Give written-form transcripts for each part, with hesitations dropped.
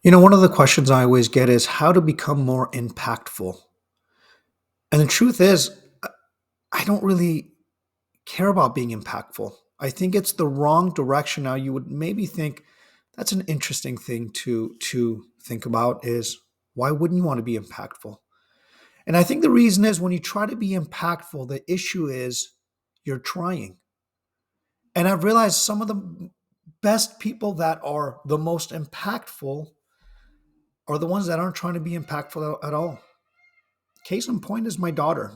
One of the questions I always get is how to become more impactful. And the truth is, I don't really care about being impactful. I think it's the wrong direction. Now, you would maybe think that's an interesting thing to think about is why wouldn't you want to be impactful? And I think the reason is when you try to be impactful, the issue is you're trying. And I've realized some of the best people that are the most impactful are the ones that aren't trying to be impactful at all. Case in point is my daughter.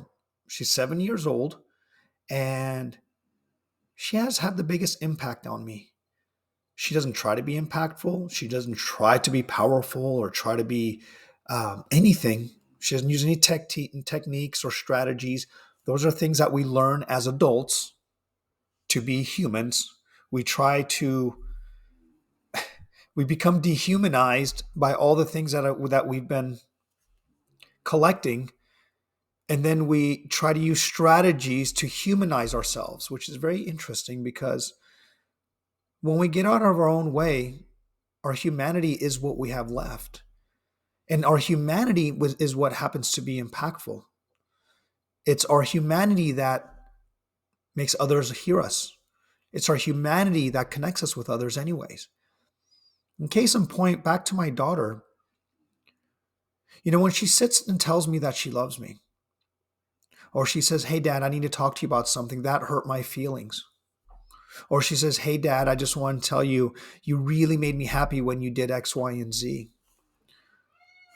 She's 7 years old and she has had the biggest impact on me. She doesn't try to be impactful. She doesn't try to be powerful or try to be anything. She doesn't use any techniques or strategies. Those are things that we learn as adults to be humans. We try to, we become dehumanized by all the things that we've been collecting. And then we try to use strategies to humanize ourselves, which is very interesting because when we get out of our own way, our humanity is what we have left. And our humanity is what happens to be impactful. It's our humanity that makes others hear us. It's our humanity that connects us with others, anyways. In case in point, back to my daughter, when she sits and tells me that she loves me, or she says, "Hey, Dad, I need to talk to you about something," that hurt my feelings. Or she says, "Hey, Dad, I just want to tell you, you really made me happy when you did X, Y, and Z."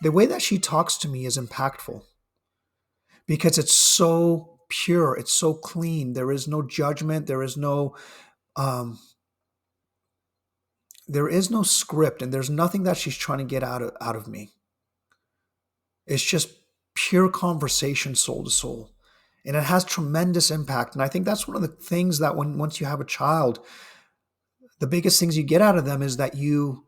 The way that she talks to me is impactful because it's so pure, it's so clean. There is no judgment. Um, there is no script, and there's nothing that she's trying to get out of me. It's just pure conversation, soul to soul, and it has tremendous impact. And I think that's one of the things that once you have a child, the biggest things you get out of them is that you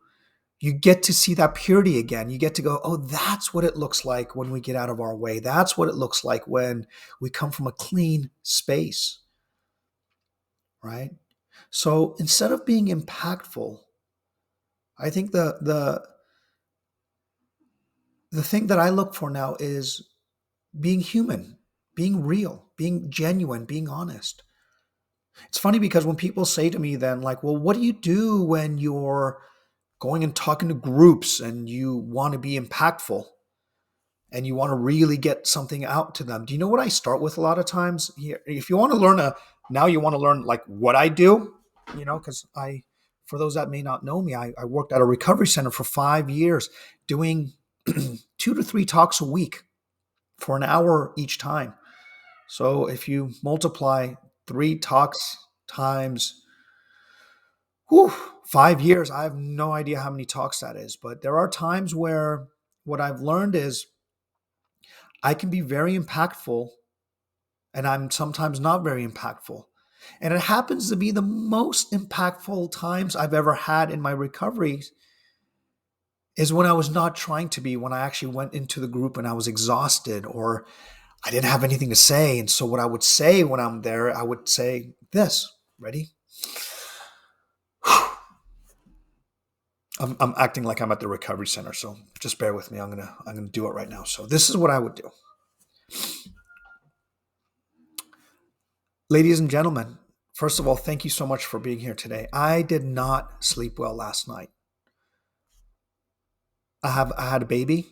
get to see that purity again. You get to go, oh, that's what it looks like when we get out of our way. That's what it looks like when we come from a clean space, right? So instead of being impactful, I think the thing that I look for now is being human, being real, being genuine, being honest. It's funny because when people say to me then like, well, what do you do when you're going and talking to groups and you want to be impactful? And you want to really get something out to them. Do you know what I start with a lot of times? Here, if you want to learn now you want to learn like what I do, because for those that may not know me, I worked at a recovery center for 5 years doing 2 to 3 talks a week for an hour each time. So if you multiply 3 talks times, whew, 5 years, I have no idea how many talks that is. But there are times where what I've learned is I can be very impactful and I'm sometimes not very impactful. And it happens to be the most impactful times I've ever had in my recovery is when I was not trying to be, when I actually went into the group and I was exhausted or I didn't have anything to say. And so what I would say when I'm there, I would say this, ready? I'm acting like I'm at the recovery center. So just bear with me. I'm gonna do it right now. So this is what I would do. Ladies and gentlemen, first of all, thank you so much for being here today. I did not sleep well last night. I had a baby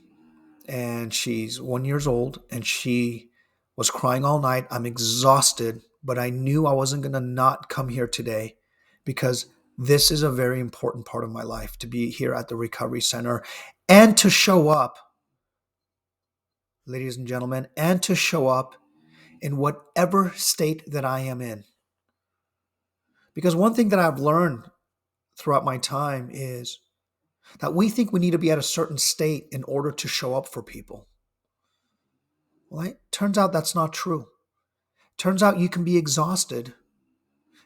and she's 1 years old and she was crying all night. I'm exhausted, but I knew I wasn't going to not come here today because this is a very important part of my life to be here at the recovery center and to show up, ladies and gentlemen, and to show up in whatever state that I am in. Because one thing that I've learned throughout my time is that we think we need to be at a certain state in order to show up for people. Well, it turns out that's not true. It turns out you can be exhausted.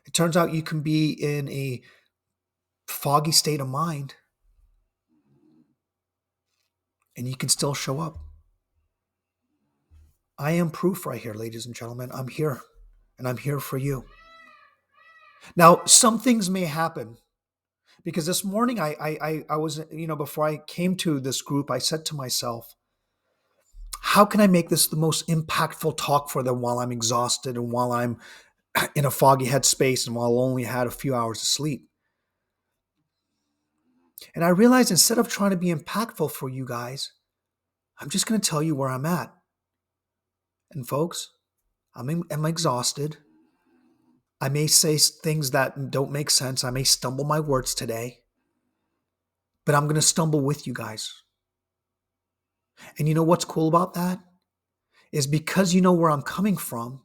It turns out you can be in a foggy state of mind and you can still show up. I am proof right here, ladies and gentlemen. I'm here and I'm here for you. Now, some things may happen Because this morning I was, before I came to this group, I said to myself, how can I make this the most impactful talk for them while I'm exhausted and while I'm in a foggy headspace and while I only had a few hours of sleep? And I realized instead of trying to be impactful for you guys, I'm just going to tell you where I'm at. And folks, I'm exhausted. I may say things that don't make sense. I may stumble my words today, but I'm going to stumble with you guys. And you know what's cool about that? Is because you know where I'm coming from,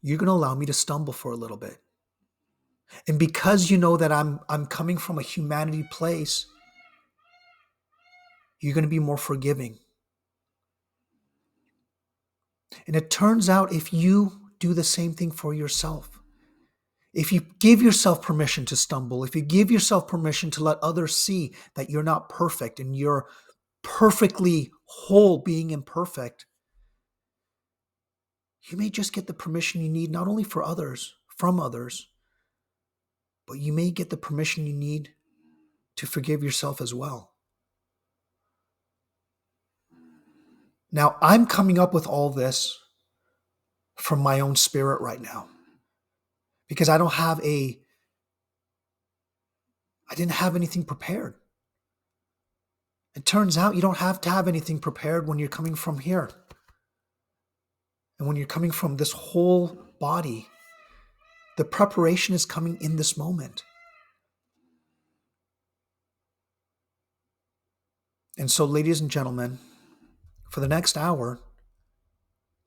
you're going to allow me to stumble for a little bit. And because you know that I'm coming from a humanity place, you're going to be more forgiving. And it turns out if you do the same thing for yourself, if you give yourself permission to stumble, if you give yourself permission to let others see that you're not perfect and you're perfectly whole being imperfect, you may just get the permission you need, not only from others, but you may get the permission you need to forgive yourself as well. Now, I'm coming up with all this from my own spirit right now because I didn't have anything prepared. It turns out you don't have to have anything prepared when you're coming from here. And when you're coming from this whole body, the preparation is coming in this moment. And so, ladies and gentlemen, for the next hour,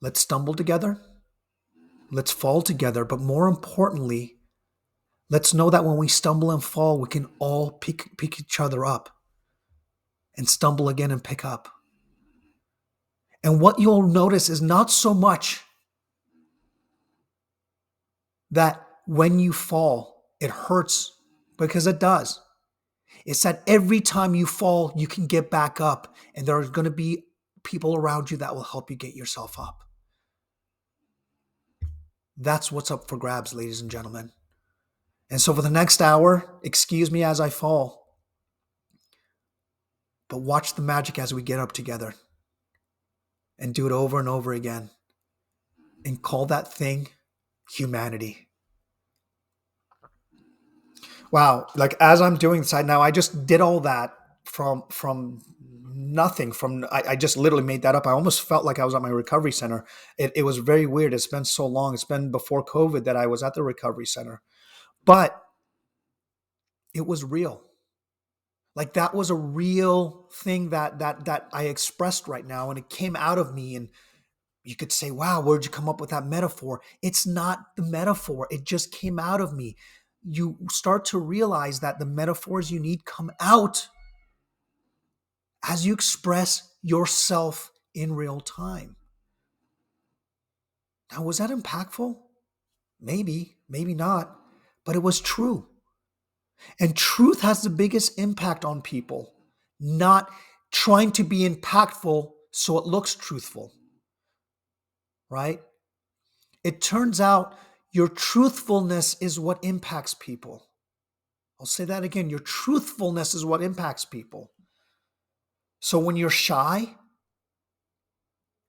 let's stumble together, let's fall together, but more importantly, let's know that when we stumble and fall, we can all pick each other up and stumble again and pick up. And what you'll notice is not so much that when you fall, it hurts, because it does. It's that every time you fall, you can get back up, and there are going to be people around you that will help you get yourself up. That's what's up for grabs, ladies and gentlemen. And so for the next hour, excuse me as I fall, but watch the magic as we get up together and do it over and over again and call that thing humanity. Wow. Like as I'm doing this, I just did all that from nothing. I just literally made that up. I almost felt like I was at my recovery center. It was very weird. It's been so long. It's been before COVID that I was at the recovery center, but it was real. Like that was a real thing that I expressed right now, and it came out of me. And you could say, wow, where'd you come up with that metaphor? It's not the metaphor. It just came out of me. You start to realize that the metaphors you need come out as you express yourself in real time. Now, was that impactful? Maybe, maybe not, but it was true. And truth has the biggest impact on people, not trying to be impactful so it looks truthful, right? It turns out your truthfulness is what impacts people. I'll say that again. Your truthfulness is what impacts people. So when you're shy,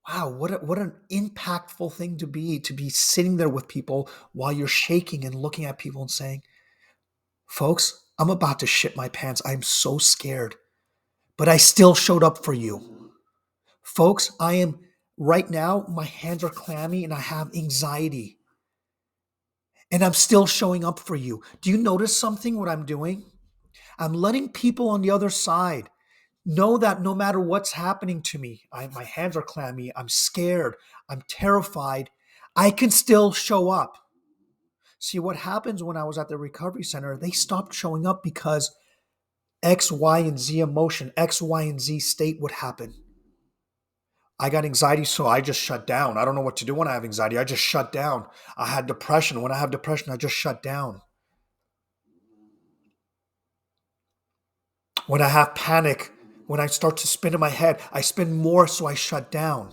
wow, what an impactful thing to be sitting there with people while you're shaking and looking at people and saying, folks, I'm about to shit my pants. I'm so scared, but I still showed up for you. Folks, I am right now, my hands are clammy and I have anxiety. And I'm still showing up for you. Do you notice something what I'm doing? I'm letting people on the other side know that no matter what's happening to me, my hands are clammy, I'm scared, I'm terrified, I can still show up. See, what happens when I was at the recovery center, they stopped showing up because X, Y, and Z emotion, X, Y, and Z state would happen. I got anxiety, so I just shut down. I don't know what to do when I have anxiety. I just shut down. I had depression. When I have depression, I just shut down. When I have panic, when I start to spin in my head, I spin more, so I shut down.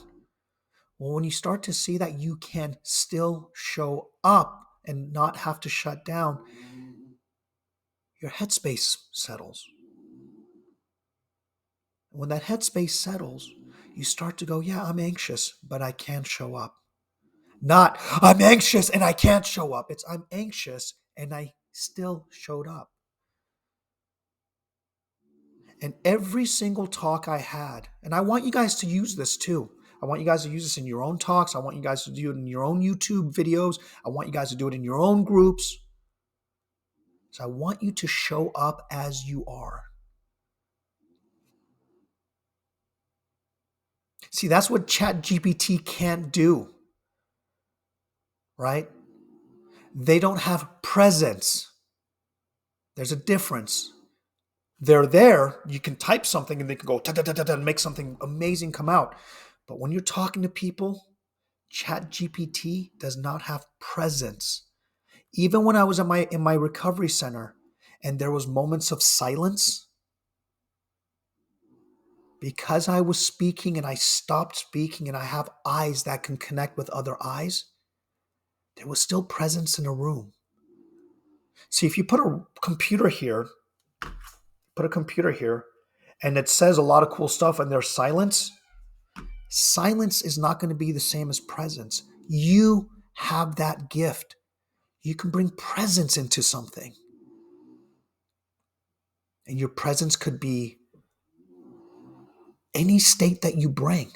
Well, when you start to see that you can still show up and not have to shut down, your headspace settles. When that headspace settles, you start to go, yeah, I'm anxious, but I can show up. Not, I'm anxious and I can't show up. It's, I'm anxious and I still showed up. And every single talk I had, and I want you guys to use this too. I want you guys to use this in your own talks. I want you guys to do it in your own YouTube videos. I want you guys to do it in your own groups. So I want you to show up as you are. See, that's what ChatGPT can't do, right? They don't have presence. There's a difference. They're there. You can type something and they can go and make something amazing come out. But when you're talking to people, ChatGPT does not have presence. Even when I was in my recovery center and there was moments of silence, because I was speaking and I stopped speaking and I have eyes that can connect with other eyes, there was still presence in a room. See, if you put a computer here, and it says a lot of cool stuff and there's silence is not going to be the same as presence. You have that gift. You can bring presence into something. And your presence could be any state that you bring.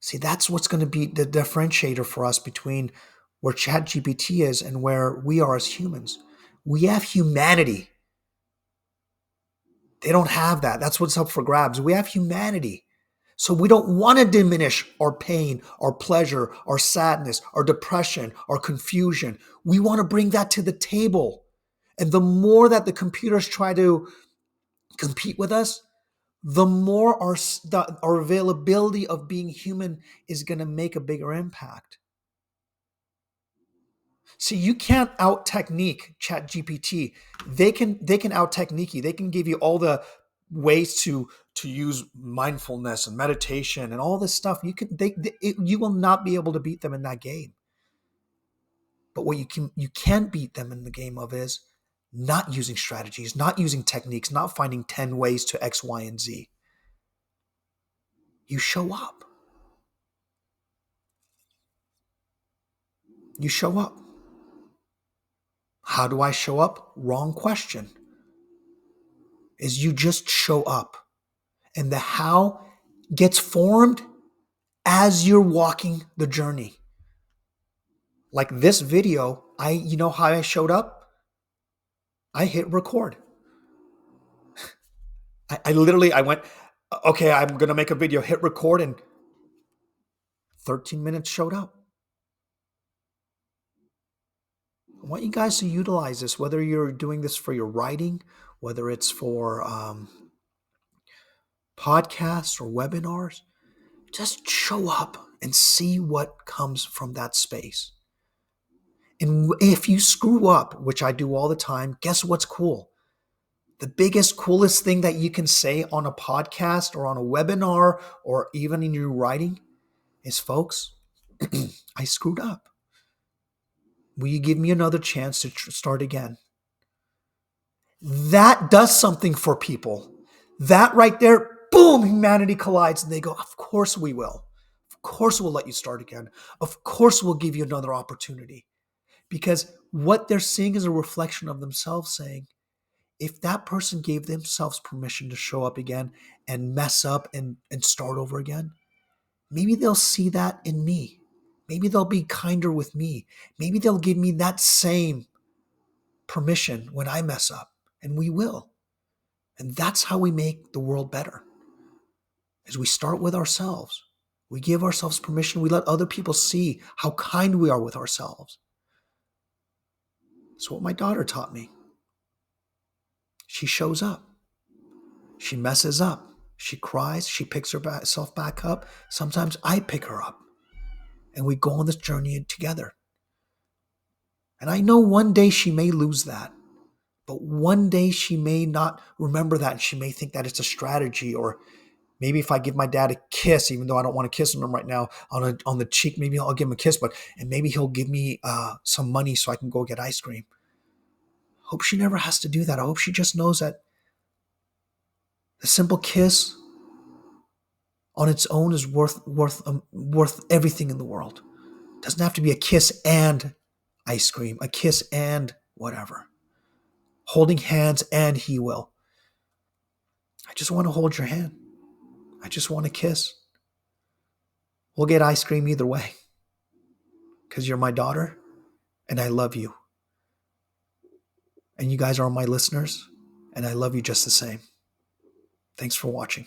See, that's what's going to be the differentiator for us between where ChatGPT is and where we are as humans. We have humanity. They don't have that. That's what's up for grabs. We have humanity. So we don't want to diminish our pain, our pleasure, our sadness, our depression, our confusion. We want to bring that to the table. And the more that the computers try to compete with us, the more our availability of being human is going to make a bigger impact. See, you can't out technique ChatGPT. They can out technique you. They can give you all the ways to use mindfulness and meditation and all this stuff. You will not be able to beat them in that game. But what you can beat them in the game of is not using strategies, not using techniques, not finding 10 ways to X, Y, and Z. You show up. You show up. How do I show up? Wrong question. Is you just show up. And the how gets formed as you're walking the journey. Like this video, you know how I showed up? I hit record. I went, okay, I'm going to make a video, hit record, and 13 minutes showed up. I want you guys to utilize this, whether you're doing this for your writing, whether it's for podcasts or webinars. Just show up and see what comes from that space. And if you screw up, which I do all the time, guess what's cool? The biggest, coolest thing that you can say on a podcast or on a webinar or even in your writing is, folks, I screwed up. Will you give me another chance to start again? That does something for people. That right there, boom, humanity collides and they go, of course we will. Of course we'll let you start again. Of course we'll give you another opportunity. Because what they're seeing is a reflection of themselves saying, if that person gave themselves permission to show up again and mess up and start over again, maybe they'll see that in me. Maybe they'll be kinder with me. Maybe they'll give me that same permission when I mess up, and we will. And that's how we make the world better. As we start with ourselves. We give ourselves permission. We let other people see how kind we are with ourselves. That's what my daughter taught me. She shows up. She messes up. She cries. She picks herself back up. Sometimes I pick her up. And we go on this journey together. And I know one day she may lose that. But one day she may not remember that. And she may think that it's a strategy. Or maybe if I give my dad a kiss, even though I don't want to kiss him right now, on the cheek, maybe I'll give him a kiss. And maybe he'll give me some money so I can go get ice cream. Hope she never has to do that. I hope she just knows that a simple kiss on its own is worth everything in the world. It doesn't have to be a kiss and ice cream, a kiss and whatever. Holding hands and he will. I just want to hold your hand. I just want to kiss. We'll get ice cream either way because you're my daughter and I love you. And you guys are my listeners and I love you just the same. Thanks for watching.